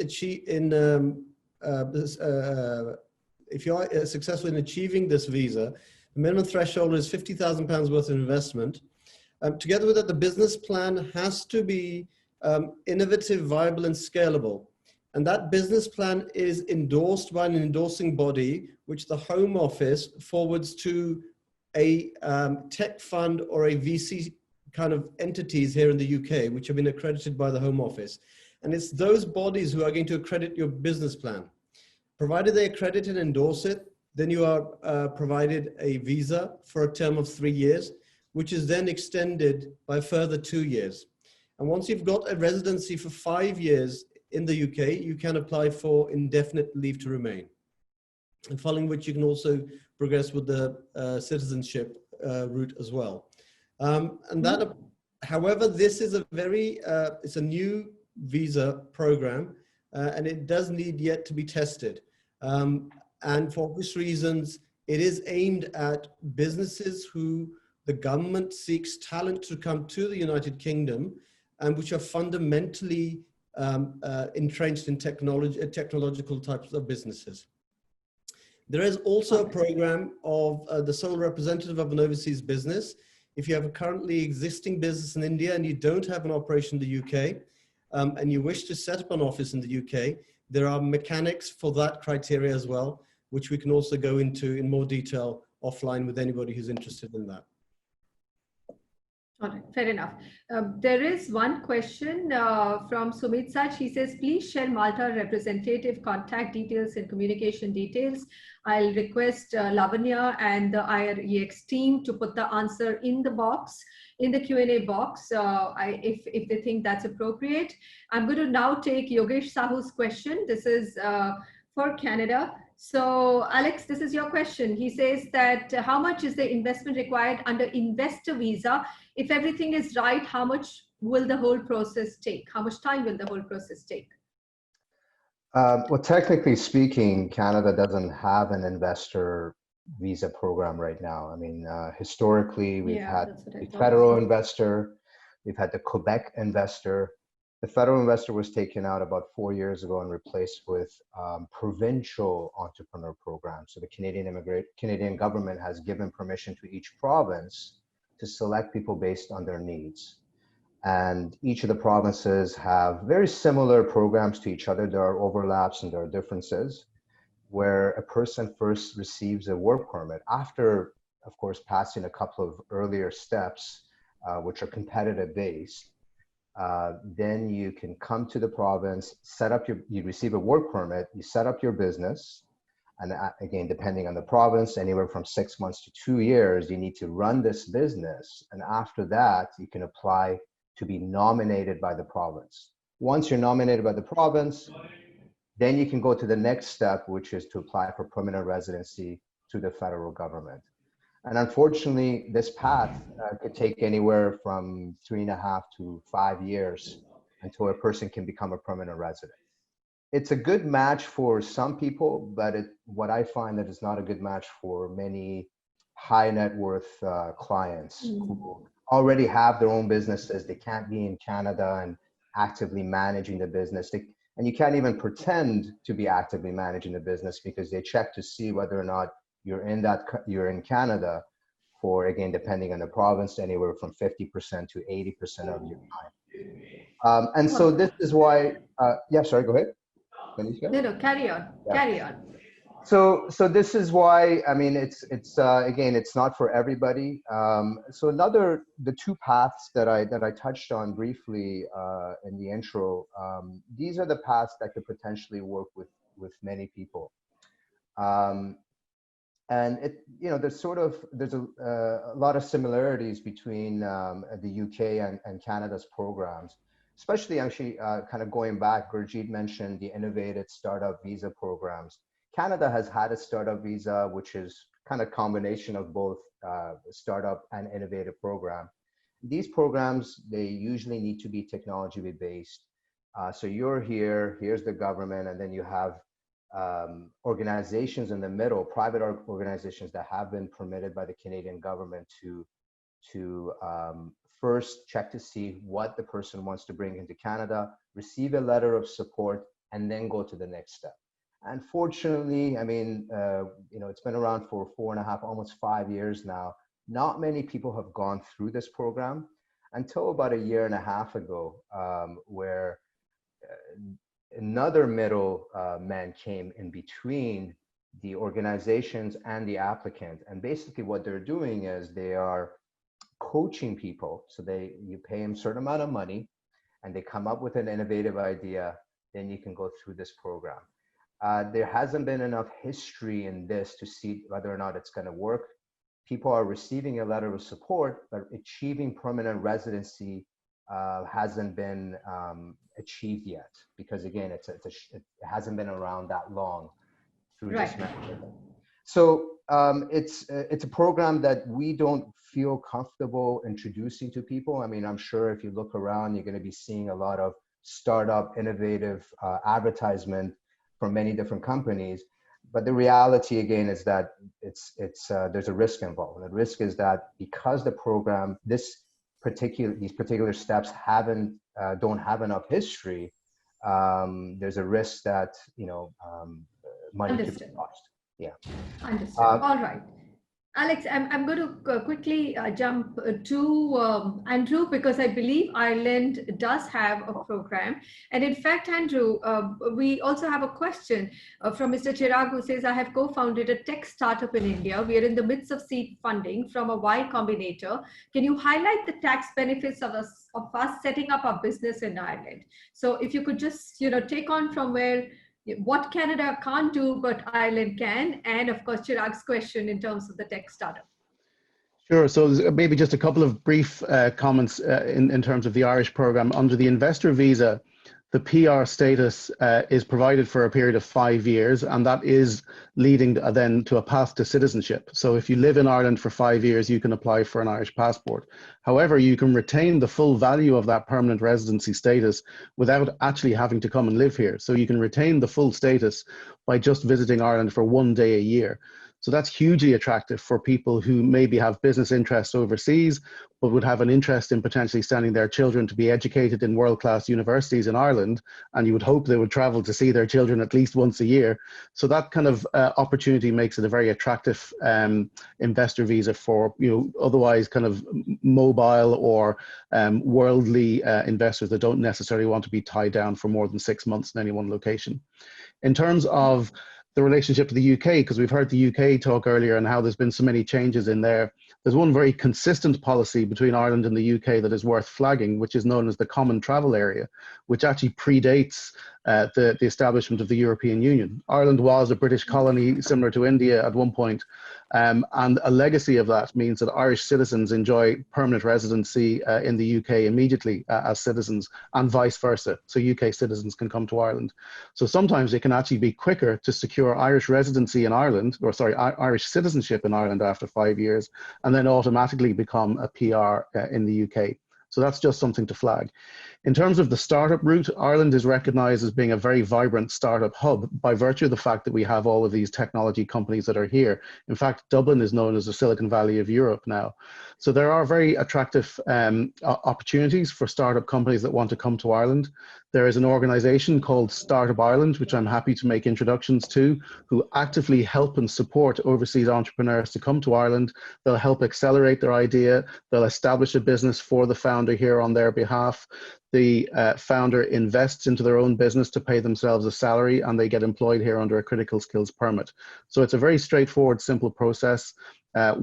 if you are successful in achieving this visa, the minimum threshold is £50,000 worth of investment. Together with that, the business plan has to be innovative, viable, and scalable. And that business plan is endorsed by an endorsing body, which the Home Office forwards to a tech fund or a VC kind of entities here in the UK, which have been accredited by the Home Office. And it's those bodies who are going to accredit your business plan. Provided they accredit and endorse it, then you are provided a visa for a term of 3 years, which is then extended by a further 2 years. And once you've got a residency for 5 years in the UK, you can apply for indefinite leave to remain. And following which you can also progress with the citizenship route as well. And that, however, this is a very, it's a new visa program, and it does need yet to be tested. And for obvious reasons, it is aimed at businesses who the government seeks talent to come to the United Kingdom and which are fundamentally entrenched in technological types of businesses. There is also a program of the sole representative of an overseas business. If you have a currently existing business in India and you don't have an operation in the UK, and you wish to set up an office in the UK, there are mechanics for that criteria as well, which we can also go into in more detail offline with anybody who's interested in that. All right, fair enough. There is one question from Sumit Sach. He says, please share Malta representative contact details and communication details. I'll request Lavanya and the IREX team to put the answer in the box, in the Q&A box, if they think that's appropriate. I'm going to now take Yogesh Sahu's question. This is for Canada. So Alex, this is your question. He says that how much is the investment required under investor visa? If everything is right, how much will the whole process take? How much time will the whole process take? Well, technically speaking, Canada doesn't have an investor visa program right now. I mean, historically, we've had the federal investor, we've had the Quebec investor. The federal investor was taken out about 4 years ago and replaced with provincial entrepreneur programs. So the Canadian government has given permission to each province to select people based on their needs. And each of the provinces have very similar programs to each other. There are overlaps and there are differences, where a person first receives a work permit after, of course, passing a couple of earlier steps, which are competitive based. Then you can come to the province, you receive a work permit, you set up your business. And again, depending on the province, anywhere from 6 months to 2 years, you need to run this business. And after that, you can apply to be nominated by the province. Once you're nominated by the province, then you can go to the next step, which is to apply for permanent residency to the federal government. And unfortunately, this path could take anywhere from 3.5 to 5 years until a person can become a permanent resident. It's a good match for some people, but what I find that it's not a good match for many high net worth clients who already have their own businesses. They can't be in Canada and actively managing the business. And you can't even pretend to be actively managing the business because they check to see whether or not you're in Canada for, again, depending on the province, anywhere from 50% to 80% of your time. And so this is why, yeah, sorry, go ahead. Manisha? No, carry on, yeah. Carry on. So this is why, I mean, it's again, it's not for everybody. So the two paths that I touched on briefly in the intro, these are the paths that could potentially work with many people. And there's a lot of similarities between the UK and Canada's programs, especially actually kind of going back. Gurjit mentioned the innovative startup visa programs. Canada has had a startup visa, which is kind of combination of both startup and innovative program. These programs, they usually need to be technology based. So you're here's the government, and then you have organizations in the middle, private organizations that have been permitted by the Canadian government to first check to see what the person wants to bring into Canada, receive a letter of support, and then go to the next step. Unfortunately, I mean, it's been around for 4.5, almost 5 years now. Not many people have gone through this program until about 1.5 years ago, where another middle man came in between the organizations and the applicant. And basically what they're doing is they are coaching people. So you pay them a certain amount of money and they come up with an innovative idea, then you can go through this program. There hasn't been enough history in this to see whether or not it's going to work. People are receiving a letter of support, but achieving permanent residency hasn't been achieved yet, because again, it hasn't been around that long through this mechanism. So it's a program that we don't feel comfortable introducing to people. I mean, I'm sure if you look around, you're going to be seeing a lot of startup, innovative advertisement from many different companies. But the reality again is that there's a risk involved. And the risk is that because the program, these particular steps don't have enough history, there's a risk that money could be lost. Yeah. Understood. All right. Alex, I'm going to quickly jump to Andrew, because I believe Ireland does have a program. And in fact, Andrew, we also have a question from Mr. Chirag, who says, I have co-founded a tech startup in India. We are in the midst of seed funding from a Y Combinator. Can you highlight the tax benefits of us setting up our business in Ireland? So if you could just, take on from where what Canada can't do, but Ireland can, and of course, Chirag's question in terms of the tech startup. Sure. So maybe just a couple of brief comments in terms of the Irish program. Under the investor visa, the PR status is provided for a period of 5 years, and that is leading then to a path to citizenship. So if you live in Ireland for 5 years, you can apply for an Irish passport. However, you can retain the full value of that permanent residency status without actually having to come and live here. So you can retain the full status by just visiting Ireland for 1 day a year. So that's hugely attractive for people who maybe have business interests overseas, but would have an interest in potentially sending their children to be educated in world-class universities in Ireland. And you would hope they would travel to see their children at least once a year. So that kind of opportunity makes it a very attractive investor visa for, otherwise kind of mobile or worldly investors that don't necessarily want to be tied down for more than 6 months in any one location. In terms of the relationship to the UK, because we've heard the UK talk earlier and how there's been so many changes in there. There's one very consistent policy between Ireland and the UK that is worth flagging, which is known as the Common Travel Area, which actually predates the establishment of the European Union. Ireland was a British colony similar to India at one point, and a legacy of that means that Irish citizens enjoy permanent residency in the UK immediately as citizens, and vice versa. So UK citizens can come to Ireland. So sometimes it can actually be quicker to secure Irish residency in Ireland, or sorry, Irish citizenship in Ireland after 5 years, and then automatically become a PR in the UK. So that's just something to flag. In terms of the startup route, Ireland is recognized as being a very vibrant startup hub by virtue of the fact that we have all of these technology companies that are here. In fact, Dublin is known as the Silicon Valley of Europe now. So there are very attractive opportunities for startup companies that want to come to Ireland. There is an organization called Startup Ireland, which I'm happy to make introductions to, who actively help and support overseas entrepreneurs to come to Ireland. They'll help accelerate their idea. They'll establish a business for the founder here on their behalf. The founder invests into their own business to pay themselves a salary, and they get employed here under a critical skills permit. So it's a very straightforward, simple process. The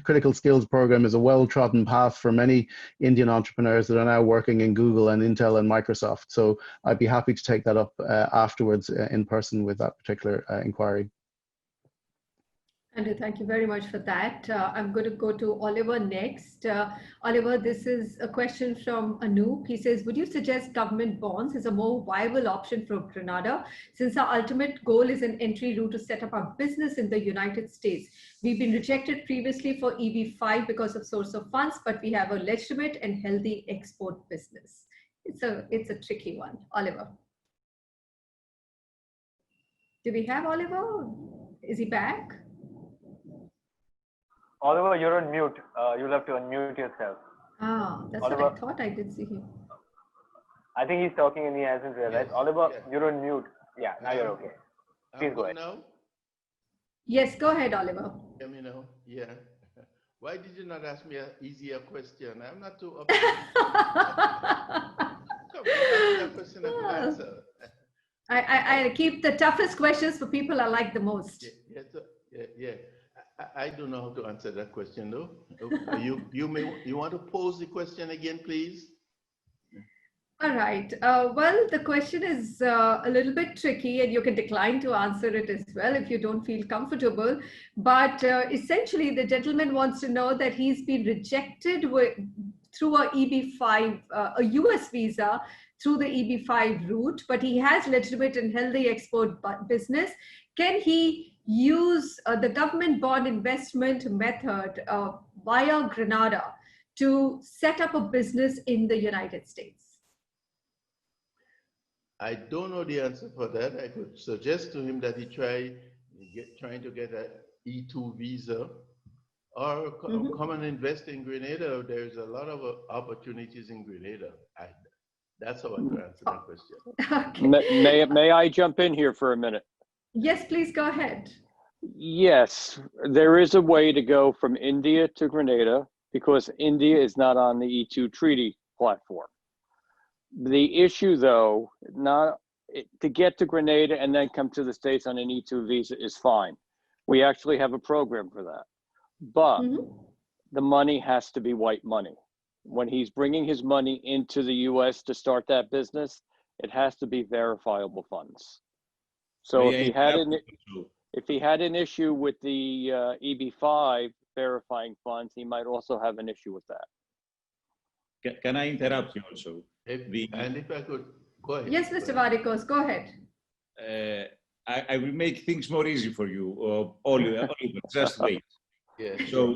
critical skills program is a well-trodden path for many Indian entrepreneurs that are now working in Google and Intel and Microsoft. So I'd be happy to take that up afterwards in person with that particular inquiry. Andrew, thank you very much for that. I'm going to go to Oliver next. Oliver, this is a question from Anoop. He says, would you suggest government bonds is a more viable option for Grenada, since our ultimate goal is an entry route to set up our business in the United States? We've been rejected previously for EB5 because of source of funds, but we have a legitimate and healthy export business. It's a tricky one. Oliver. Do we have Oliver? Is he back? Oliver, you're on mute. You'll have to unmute yourself. Ah, that's Oliver, what I thought. I did see him. I think he's talking and he hasn't realized. Yes, Oliver, yes. you're on mute. Yeah, now you're okay. Please go ahead. Now? Yes, go ahead, Oliver. Hear me now? Yeah. Why did you not ask me an easier question? I'm not too upset. Come on, ask me a question I can answer. I keep the toughest questions for people I like the most. Yeah. I don't know how to answer that question though. You want to pose the question again, please? All right. Well, the question is a little bit tricky, and you can decline to answer it as well if you don't feel comfortable. But essentially, the gentleman wants to know that he's been rejected through a EB5, a US visa through the EB5 route, but he has legitimate and healthy export business. Can he use the government bond investment method via Grenada to set up a business in the United States? I don't know the answer for that. I could suggest to him that he trying to get an E2 visa or come and invest in Grenada. There's a lot of opportunities in Grenada. That's how I can answer that question. Okay. May I jump in here for a minute? Yes, please go ahead. Yes, there is a way to go from India to Grenada because India is not on the E2 treaty platform. The issue, though, to get to Grenada and then come to the States on an E2 visa is fine. We actually have a program for that. But the money has to be white money. When he's bringing his money into the US to start that business, it has to be verifiable funds. So if he had an issue with the EB5 verifying funds, he might also have an issue with that. Can I interrupt you also? And if I could, go ahead. Yes, Mr. Vardikos, go ahead. I will make things more easy for you, Oliver, just wait. Yes. So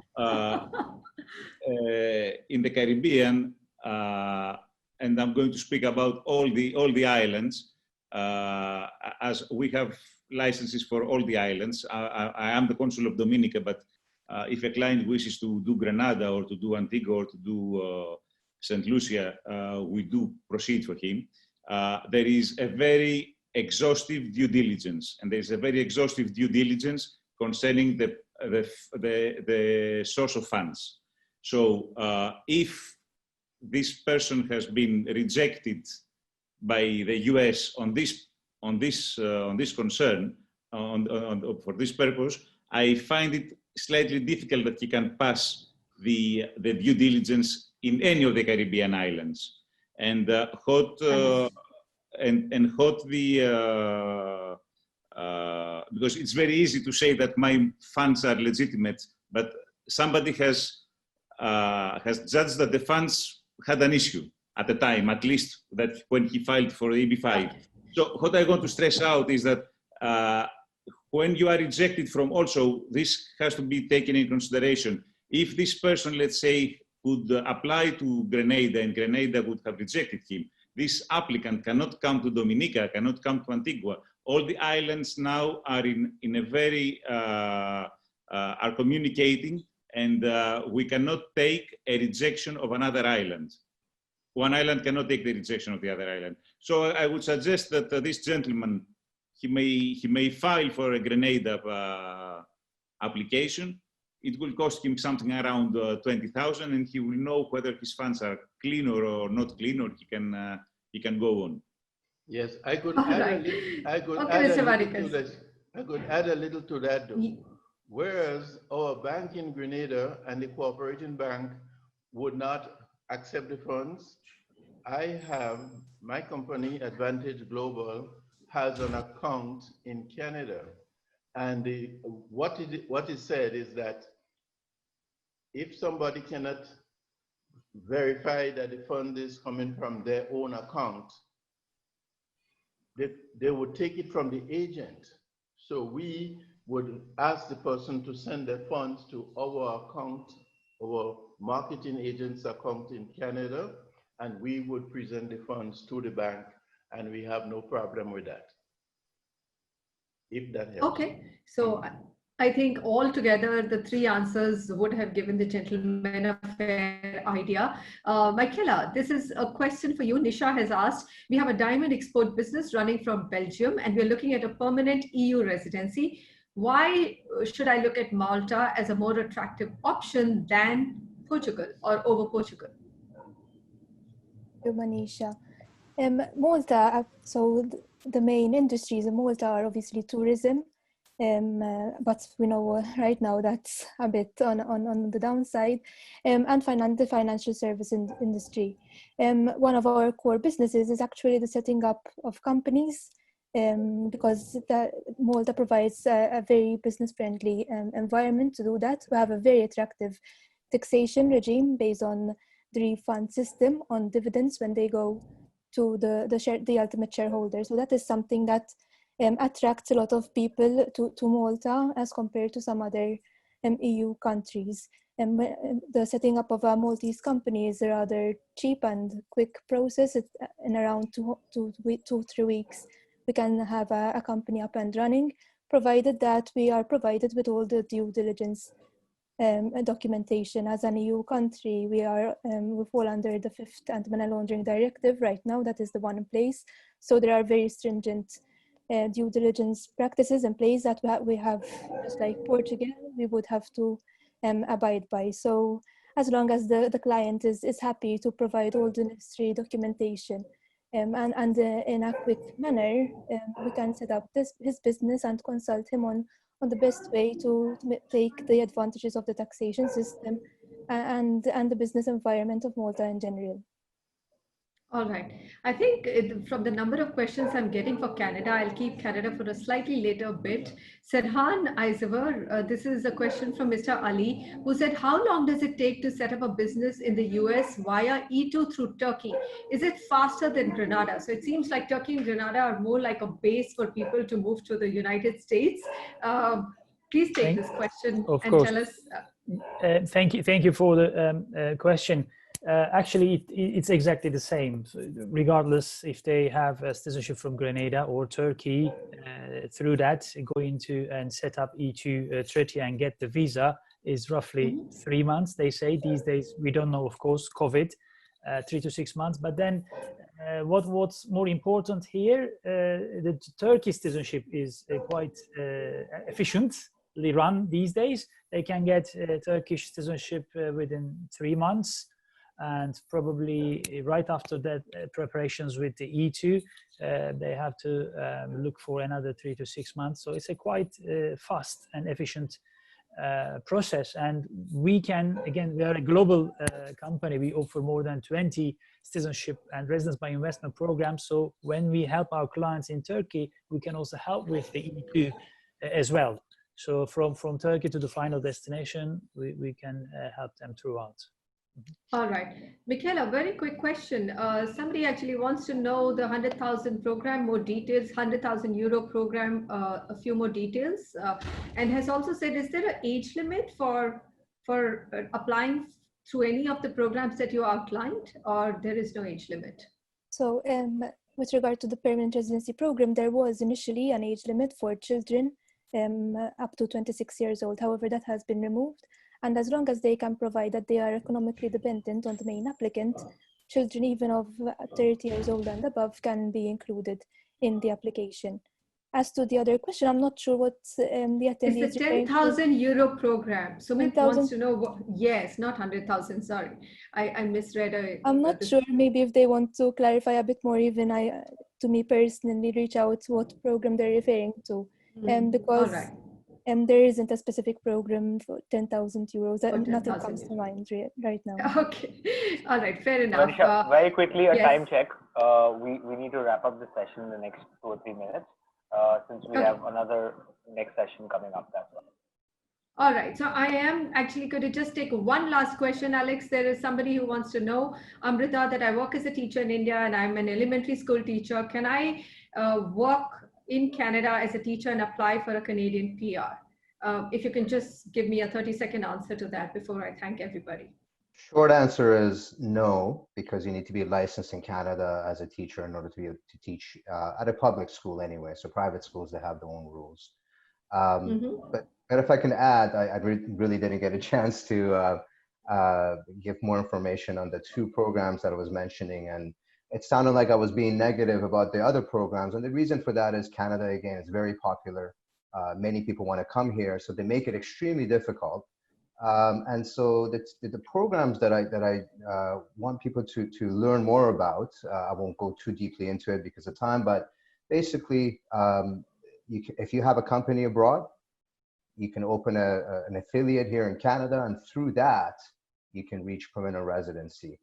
in the Caribbean, and I'm going to speak about all the islands, as we have licenses for all the islands. I am the Consul of Dominica, but if a client wishes to do Grenada or to do Antigua or to do St. Lucia, we do proceed for him. There is a very exhaustive due diligence, and there's a very exhaustive due diligence concerning the source of funds. So if this person has been rejected by the US on this concern, for this purpose, I find it slightly difficult that he can pass the due diligence in any of the Caribbean islands. And because it's very easy to say that my funds are legitimate, but somebody has judged that the funds had an issue at the time, at least that when he filed for the EB5. So what I want to stress out is that when you are rejected from, also this has to be taken in consideration. If this person, let's say, could apply to Grenada and Grenada would have rejected him, this applicant cannot come to Dominica, cannot come to Antigua. All the islands now are in a very, are communicating, and we cannot take a rejection of another island. One island cannot take the rejection of the other island. So I would suggest that this gentleman, he may file for a Grenada application. It will cost him something around 20,000, and he will know whether his funds are clean or not clean, or he can go on. Yes, I could add a little to that though. Whereas our bank in Grenada and the cooperating bank would not accept the funds, my company, Advantage Global, has an account in Canada. And what is said is that if somebody cannot verify that the fund is coming from their own account, they would take it from the agent. So we would ask the person to send the funds to our account, our marketing agent's account in Canada, and we would present the funds to the bank, and we have no problem with that. If that helps. Okay, so I think altogether the three answers would have given the gentleman a fair idea. Michela, this is a question for you. Nisha has asked, we have a diamond export business running from Belgium and we're looking at a permanent EU residency. Why should I look at Malta as a more attractive option than Portugal or over Portugal? Manisha. Malta, so the main industries in Malta are obviously tourism, but we know right now that's a bit on the downside, and the financial service industry. One of our core businesses is actually the setting up of companies, because Malta provides a very business-friendly environment to do that. We have a very attractive taxation regime based on the refund system on dividends when they go to the ultimate shareholder. So that is something that attracts a lot of people to Malta as compared to some other EU countries. The setting up of a Maltese company is a rather cheap and quick process. In around 2-3 weeks, we can have a company up and running, provided that we are provided with all the due diligence documentation. As an EU country, we fall under the 5th Anti-Money Laundering Directive right now. That is the one in place. So there are very stringent due diligence practices in place that we have, just like Portugal, we would have to abide by. So as long as the client is happy to provide all the necessary documentation and in a quick manner, we can set up his business and consult him on the best way to take the advantages of the taxation system and the business environment of Malta in general. All right. I think from the number of questions I'm getting for Canada, I'll keep Canada for a slightly later bit. Serhan Aysever, this is a question from Mr. Ali, who said, how long does it take to set up a business in the US via E2 through Turkey? Is it faster than Grenada? So it seems like Turkey and Grenada are more like a base for people to move to the United States. Please take this question and tell us. Thank you for the question. Actually, it's exactly the same, regardless if they have a citizenship from Grenada or Turkey. Through that, going to and set up E2 treaty and get the visa is roughly 3 months. They say these days. We don't know, of course, COVID, 3 to 6 months. But then, what's more important here? The Turkish citizenship is quite efficiently run these days. They can get Turkish citizenship within 3 months. And probably right after that, preparations with the E2, they have to look for another 3 to 6 months. So it's a quite fast and efficient process. And we can, again, we are a global company. We offer more than 20 citizenship and residence by investment programs. So when we help our clients in Turkey, we can also help with the E2 as well. So from Turkey to the final destination, we can help them throughout. All right. Michela, very quick question. Somebody actually wants to know the 100,000 program, more details, 100,000 euro program, a few more details, and has also said, is there an age limit for applying through any of the programs that you outlined, or there is no age limit? So with regard to the permanent residency program, there was initially an age limit for children up to 26 years old. However, that has been removed. And as long as they can provide that they are economically dependent on the main applicant, children even of 30 years old and above can be included in the application. As to the other question, I'm not sure what the attendees. It's the 10,000 euro program. Sumit wants to know what, yes, not 100,000, sorry. I misread. I'm not sure, maybe if they want to clarify a bit more, even to me personally, reach out to what program they're referring to. Because there isn't a specific program for 10,000 euros. Nothing comes to mind right now. Okay. All right. Fair enough. Manisha, very quickly, a time check. We need to wrap up the session in the next 2 or 3 minutes since we have another next session coming up as well. All right. So I am actually going to just take one last question, Alex. There is somebody who wants to know, Amrita, that I work as a teacher in India and I'm an elementary school teacher. Can I work in Canada as a teacher and apply for a Canadian PR? If you can just give me a 30-second answer to that before I thank everybody. Short answer is no, because you need to be licensed in Canada as a teacher in order to be able to teach at a public school anyway. So private schools, they have their own rules. But if I can add, I really didn't get a chance to give more information on the 2 programs that I was mentioning. And it sounded like I was being negative about the other programs. And the reason for that is Canada, again, is very popular. Many people want to come here, so they make it extremely difficult. And so the programs that I want people to learn more about, I won't go too deeply into it because of time, but basically, if you have a company abroad, you can open an affiliate here in Canada, and through that, you can reach permanent residency.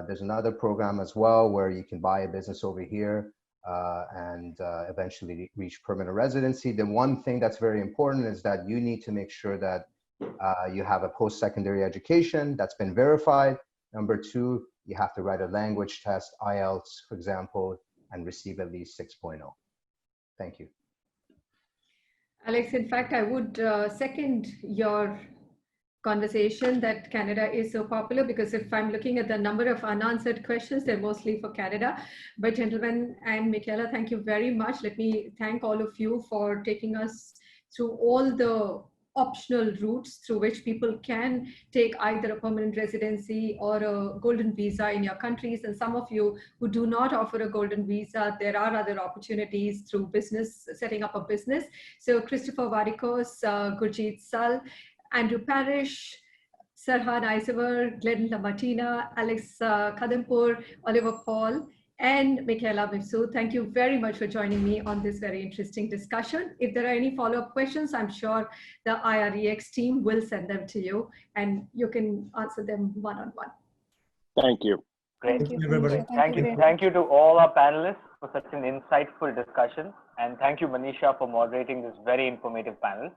There's another program as well where you can buy a business over here and eventually reach permanent residency. The one thing that's very important is that you need to make sure that you have a post-secondary education that's been verified. Number 2, you have to write a language test, IELTS, for example, and receive at least 6.0. Thank you. Alex, in fact, I would second your conversation that Canada is so popular, because if I'm looking at the number of unanswered questions, they're mostly for Canada. But gentlemen and Michela, thank you very much. Let me thank all of you for taking us through all optional routes through which people can take either a permanent residency or a golden visa in your countries. And some of you who do not offer a golden visa, there are other opportunities through business, setting up a business. So Christopher Vardikos, Gurjit Sull, Andrew Parish, Serhan Aysever, Mattina, Alex Khadempour, Oliver Paul, and Michela Mifsud. Thank you very much for joining me on this very interesting discussion. If there are any follow-up questions, I'm sure the IREX team will send them to you and you can answer them one-on-one. Thank you. Great. Thank you, everybody. Manisha. Thank you. very Thank you to all our panelists for such an insightful discussion. And thank you, Manisha, for moderating this very informative panel.